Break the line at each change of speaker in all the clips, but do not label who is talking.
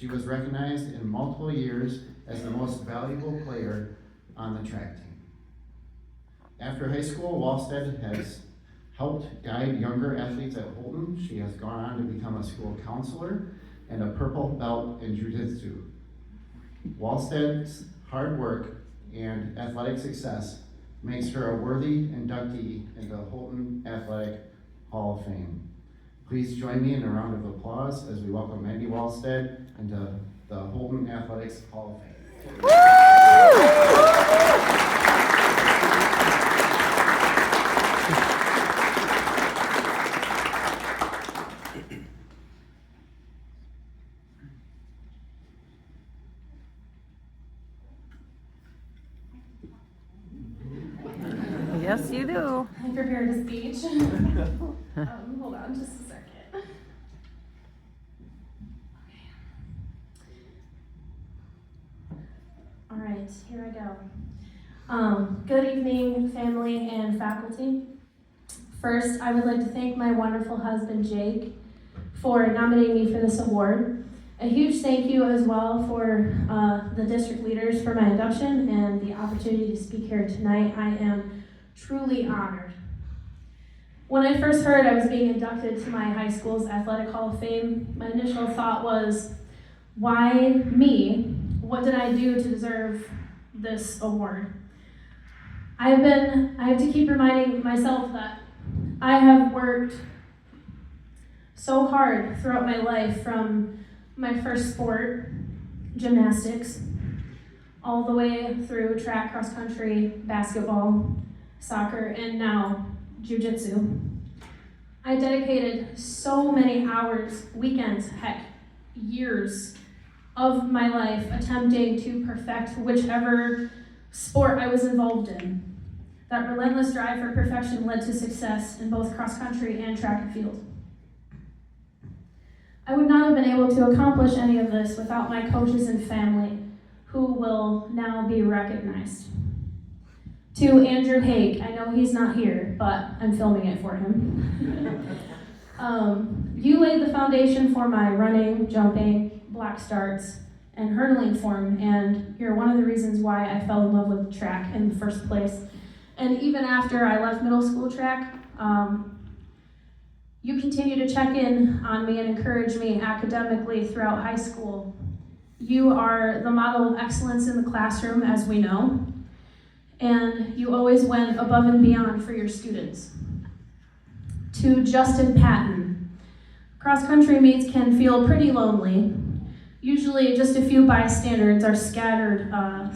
She was recognized in multiple years as the most valuable player on the track team. After high school, Wallstead has helped guide younger athletes at Holton. She has gone on to become a school counselor and a purple belt in jiu-jitsu. Wallstead's hard work and athletic success makes her a worthy inductee into the Holton Athletic Hall of Fame. Please join me in a round of applause as we welcome Mandy Wallstead into the Holton Athletics Hall of Fame.
Yes, you do.
I prepared a speech. Hold on just a second. Okay. All right, here I go. Good evening, family and faculty. First, I would like to thank my wonderful husband, Jake, for nominating me for this award. A huge thank you as well for the district leaders for my induction and the opportunity to speak here tonight. I am truly honored. When I first heard I was being inducted to my high school's Athletic Hall of Fame, my initial thought was, why me? What did I do to deserve this award? I have to keep reminding myself that I have worked so hard throughout my life, from my first sport, gymnastics, all the way through track, cross country, basketball, soccer, and now jiu-jitsu. I dedicated so many hours, weekends, heck, years of my life attempting to perfect whichever sport I was involved in. That relentless drive for perfection led to success in both cross country and track and field. I would not have been able to accomplish any of this without my coaches and family, who will now be recognized. To Andrew Haig, I know he's not here, but I'm filming it for him. You laid the foundation for my running, jumping, black starts, and hurdling form, and you're one of the reasons why I fell in love with track in the first place. And even after I left middle school track, you continue to check in on me and encourage me academically throughout high school. You are the model of excellence in the classroom, as we know, and you always went above and beyond for your students. To Justin Patton, cross-country meets can feel pretty lonely. Usually just a few bystanders are scattered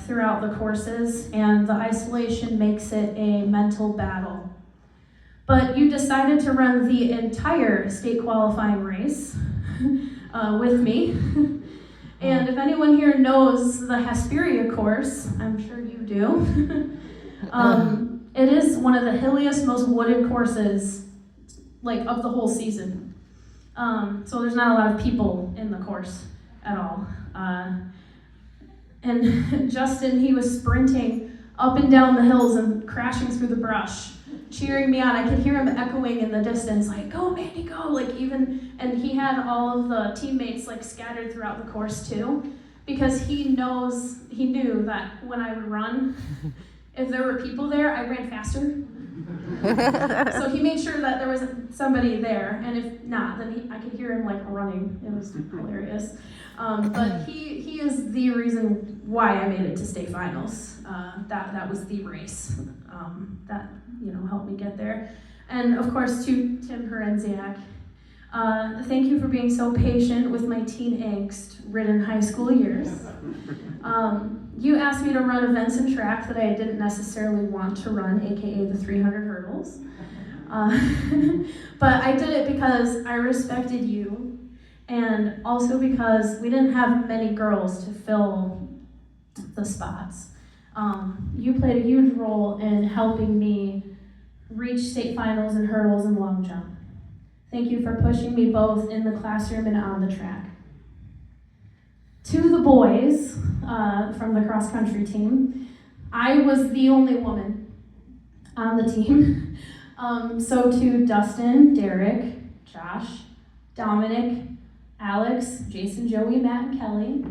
throughout the courses, and the isolation makes it a mental battle. But you decided to run the entire state qualifying race with me. And if anyone here knows the Hesperia course, I'm sure you do, it is one of the hilliest, most wooded courses of the whole season. So there's not a lot of people in the course at all. And Justin, he was sprinting up and down the hills and crashing through the brush, cheering me on. I could hear him echoing in the distance, like, go Mandy, go, and he had all of the teammates scattered throughout the course too, because he knew that when I would run, if there were people there, I ran faster. So he made sure that there was somebody there, and if not, then I could hear him running. It was hilarious. But he is the reason why I made it to state finals. That was the race that helped me get there. And of course to Tim Herenziak, thank you for being so patient with my teen angst-ridden high school years. You asked me to run events in track that I didn't necessarily want to run, aka the 300 hurdles. But I did it because I respected you, and also because we didn't have many girls to fill the spots. You played a huge role in helping me reach state finals in hurdles and long jump. Thank you for pushing me both in the classroom and on the track. To the boys from the cross-country team, I was the only woman on the team. So to Dustin, Derek, Josh, Dominic, Alex, Jason, Joey, Matt, and Kelly.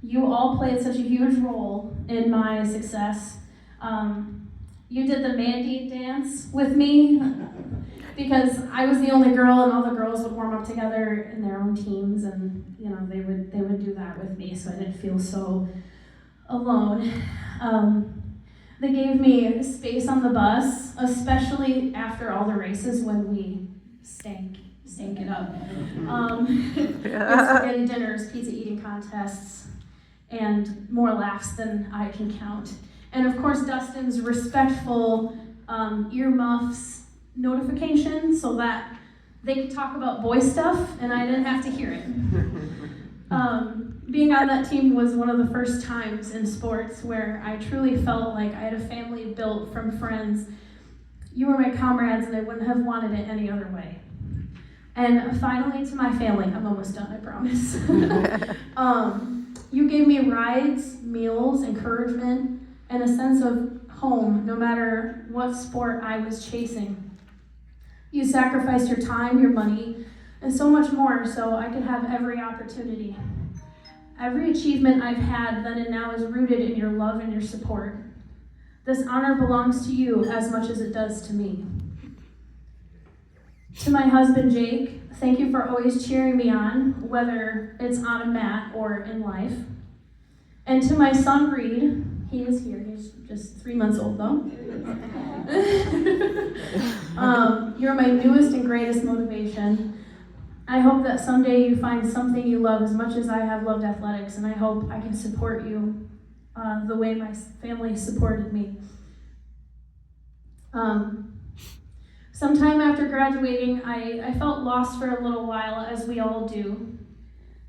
You all played such a huge role in my success. You did the Mandy dance with me because I was the only girl, and all the girls would warm up together in their own teams, and they would do that with me, so I didn't feel so alone. They gave me space on the bus, especially after all the races when we stank it up. Spaghetti dinners, pizza eating contests, and more laughs than I can count. And of course, Dustin's respectful earmuffs notification so that they could talk about boy stuff and I didn't have to hear it. Being on that team was one of the first times in sports where I truly felt like I had a family built from friends. You were my comrades and I wouldn't have wanted it any other way. And finally, to my family, I'm almost done, I promise. You gave me rides, meals, encouragement, and a sense of home no matter what sport I was chasing. You sacrificed your time, your money, and so much more so I could have every opportunity. Every achievement I've had then and now is rooted in your love and your support. This honor belongs to you as much as it does to me. To my husband, Jake, thank you for always cheering me on, whether it's on a mat or in life. And to my son, Reed, he is here, he's just 3 months old though. You're my newest and greatest motivation. I hope that someday you find something you love as much as I have loved athletics, and I hope I can support you the way my family supported me. Sometime after graduating, I felt lost for a little while, as we all do.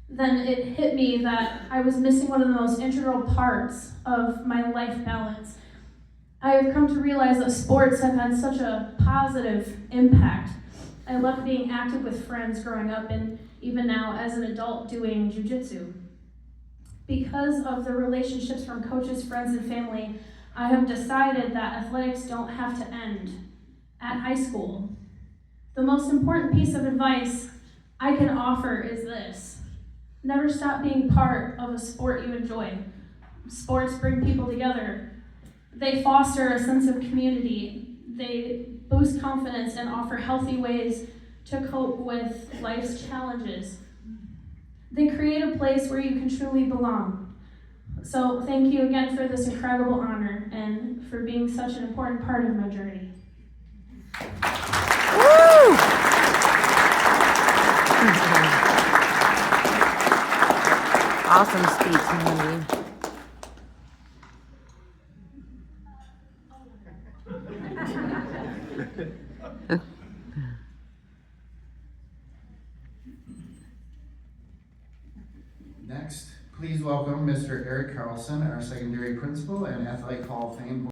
Then it hit me that I was missing one of the most integral parts of my life balance. I have come to realize that sports have had such a positive impact. I loved being active with friends growing up and even now as an adult doing jiu-jitsu. Because of the relationships from coaches, friends, and family, I have decided that athletics don't have to end at high school. The most important piece of advice I can offer is this: never stop being part of a sport you enjoy. Sports bring people together. They foster a sense of community. They boost confidence and offer healthy ways to cope with life's challenges. They create a place where you can truly belong. So thank you again for this incredible honor and for being such an important part of my journey.
Woo! Awesome speech, Mandy.
Next, please welcome Mr. Eric Carlson, our secondary principal and Athletic Hall of Fame